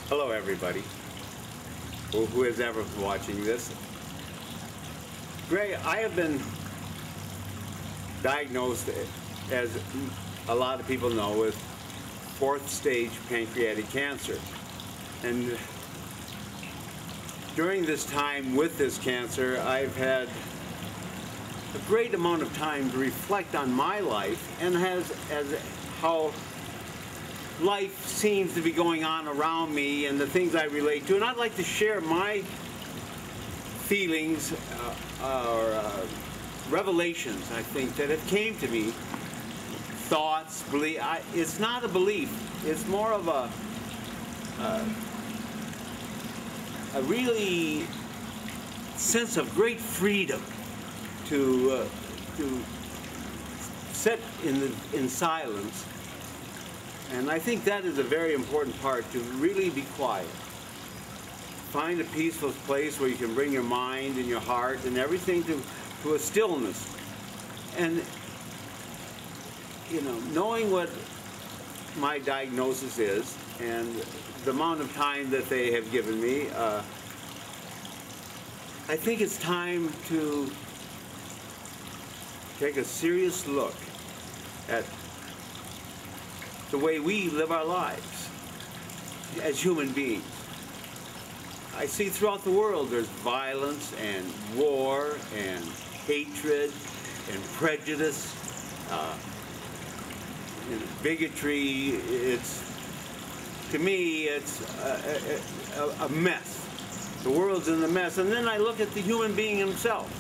Hello everybody, who is ever watching this. Gray, I have been diagnosed, as a lot of people know, with 4th stage pancreatic cancer. And during this time with this cancer, I've had a great amount of time to reflect on my life and as how life seems to be going on around me and the things I relate to. And I'd like to share my feelings or revelations, I think, that have came to me. Thoughts, belief. It's not a belief. It's more of a really sense of great freedom to sit in silence. And I think that is a very important part, to really be quiet. Find a peaceful place where you can bring your mind and your heart and everything to a stillness. And, you know, knowing what my diagnosis is and the amount of time that they have given me, I think it's time to take a serious look at the way we live our lives as human beings. I see throughout the world there's violence and war and hatred and prejudice, bigotry. To me, it's a mess. The world's in a mess. And then I look at the human being himself,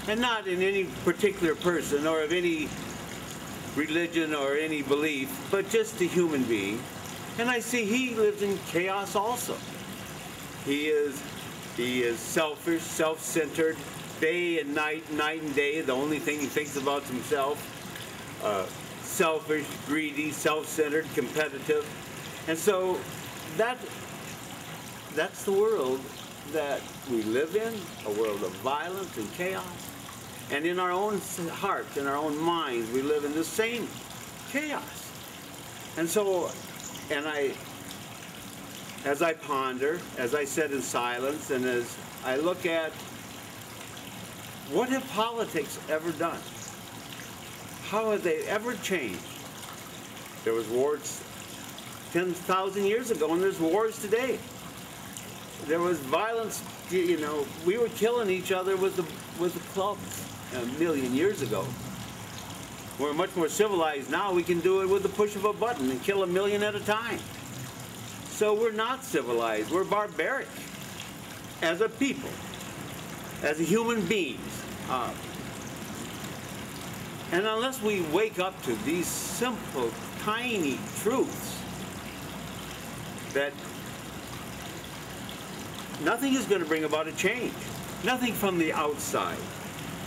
and not in any particular person or of any religion or any belief, but just a human being. And I see he lives in chaos also. He is selfish, self-centered, day and night and day. The only thing he thinks about is himself. Selfish, greedy, self-centered, competitive. And so that's the world that we live in, a world of violence and chaos. And in our own hearts, in our own minds, we live in the same chaos. And so, as I ponder, as I sit in silence, and as I look at what have politics ever done? How have they ever changed? There was wars 10,000 years ago, and there's wars today. There was violence, you know, we were killing each other with the clubs a million years ago. We're much more civilized now. We can do it with the push of a button and kill 1 million at a time. So we're not civilized. We're barbaric as a people, as human beings. And unless we wake up to these simple, tiny truths, that nothing is going to bring about a change. Nothing from the outside.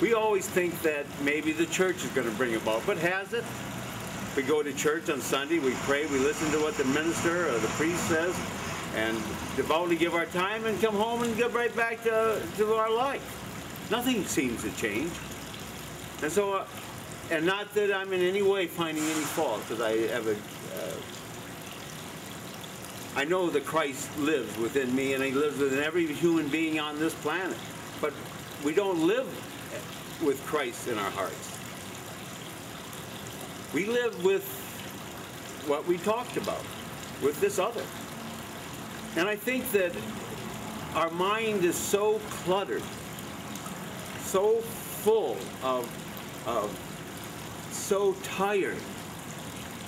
We always think that maybe the church is going to bring about, but has it? We go to church on Sunday, we pray, we listen to what the minister or the priest says, and devoutly give our time and come home and get right back to our life. Nothing seems to change. And so, and not that I'm in any way finding any fault, because I know that Christ lives within me, and he lives within every human being on this planet. But we don't live with Christ in our hearts. We live with what we talked about, with this other. And I think that our mind is so cluttered, so full of so tired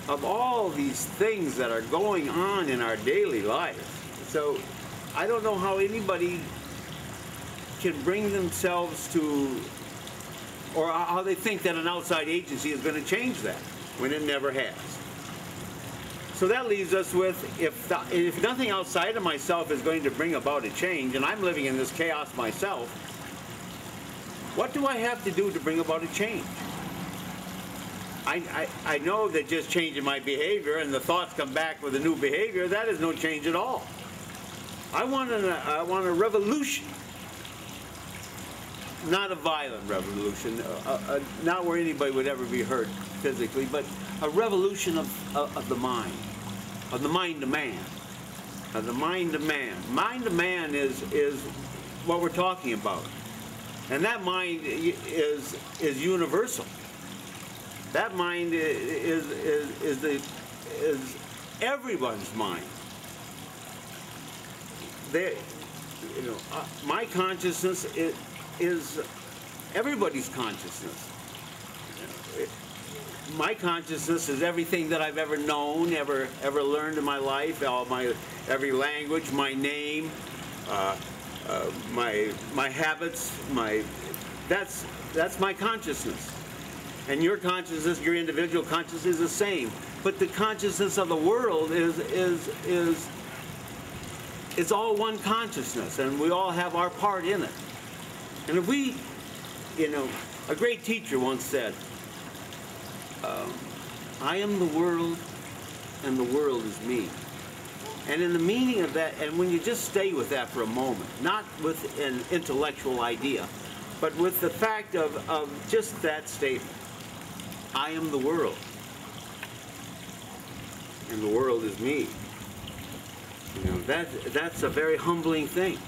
of all these things that are going on in our daily life. So I don't know how anybody can bring themselves to, or how they think that an outside agency is going to change that, when it never has. So that leaves us with, if nothing outside of myself is going to bring about a change, and I'm living in this chaos myself, what do I have to do to bring about a change? I know that just changing my behavior and the thoughts come back with a new behavior, that is no change at all. I want a revolution. Not a violent revolution, not where anybody would ever be hurt physically, but a revolution of the mind to man. The mind of man. Mind of man is what we're talking about. And that mind is universal. That mind is everyone's mind. My consciousness is everybody's consciousness. My consciousness is everything that I've ever known, ever learned in my life, every language, my name, my habits, that's my consciousness. And your consciousness, your individual consciousness is the same. But the consciousness of the world it's all one consciousness, and we all have our part in it. And if we, a great teacher once said, I am the world, and the world is me. And in the meaning of that, and when you just stay with that for a moment, not with an intellectual idea, but with the fact of just that statement, I am the world, and the world is me. That's a very humbling thing.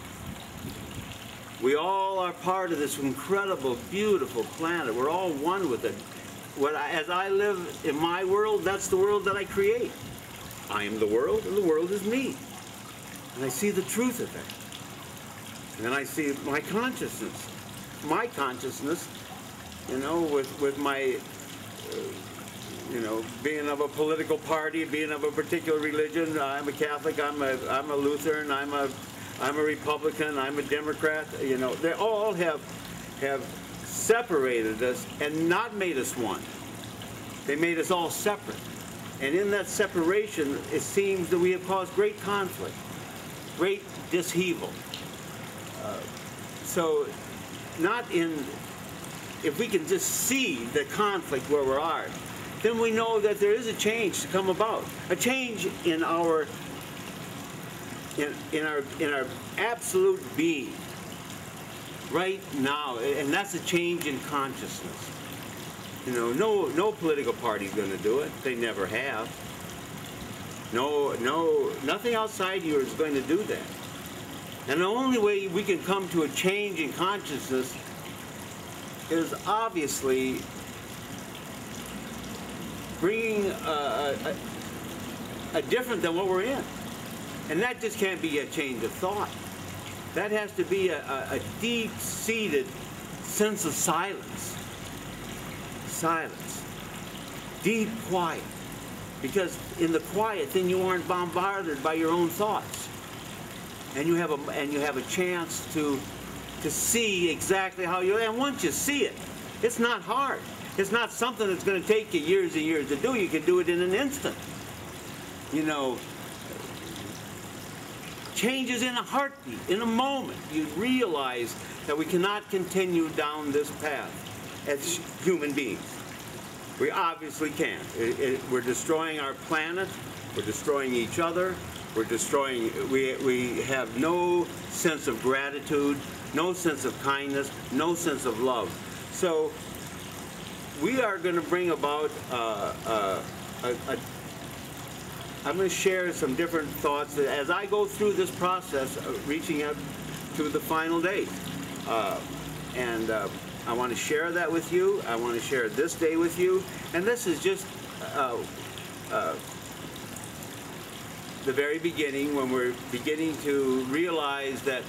We all are part of this incredible, beautiful planet. We're all one with it. As I live in my world, that's the world that I create. I am the world, and the world is me. And I see the truth of that. And then I see my consciousness. My consciousness, with my, being of a political party, being of a particular religion. I'm a Catholic, I'm a Lutheran, I'm a Republican, I'm a Democrat. They all have separated us and not made us one. They made us all separate. And in that separation, it seems that we have caused great conflict, great dishevel. If we can just see the conflict where we are, then we know that there is a change to come about, a change in our absolute being right now, and that's a change in consciousness. No political party is going to do it. They never have. Nothing outside you is going to do that. And the only way we can come to a change in consciousness is obviously bringing a different than what we're in. And that just can't be a change of thought. That has to be a deep-seated sense of silence. Silence. Deep quiet. Because in the quiet, then you aren't bombarded by your own thoughts. And you have a chance to see exactly how you, and once you see it, it's not hard. It's not something that's going to take you years and years to do. You can do it in an instant. Changes in a heartbeat, in a moment. You realize that we cannot continue down this path as human beings. We obviously can't. We're destroying our planet. We're destroying each other. We're destroying, we have no sense of gratitude, no sense of kindness, no sense of love. So we are going to bring about I'm going to share some different thoughts as I go through this process of reaching out to the final date. I want to share that with you. I want to share this day with you. And this is just the very beginning, when we're beginning to realize that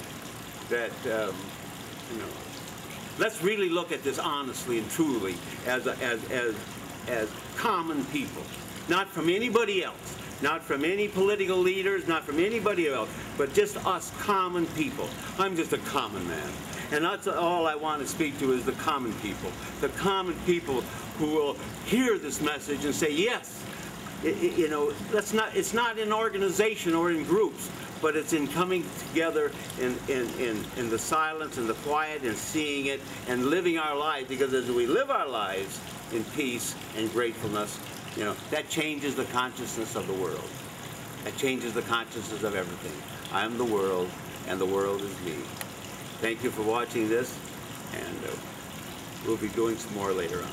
let's really look at this honestly and truly as common people, not from anybody else. Not from any political leaders, not from anybody else, but just us common people. I'm just a common man. And that's all I want to speak to is the common people. The common people who will hear this message and say, yes, it's not in organization or in groups, but it's in coming together in the silence and the quiet and seeing it and living our lives. Because as we live our lives in peace and gratefulness, that changes the consciousness of the world. That changes the consciousness of everything. I am the world, and the world is me. Thank you for watching this, and we'll be doing some more later on.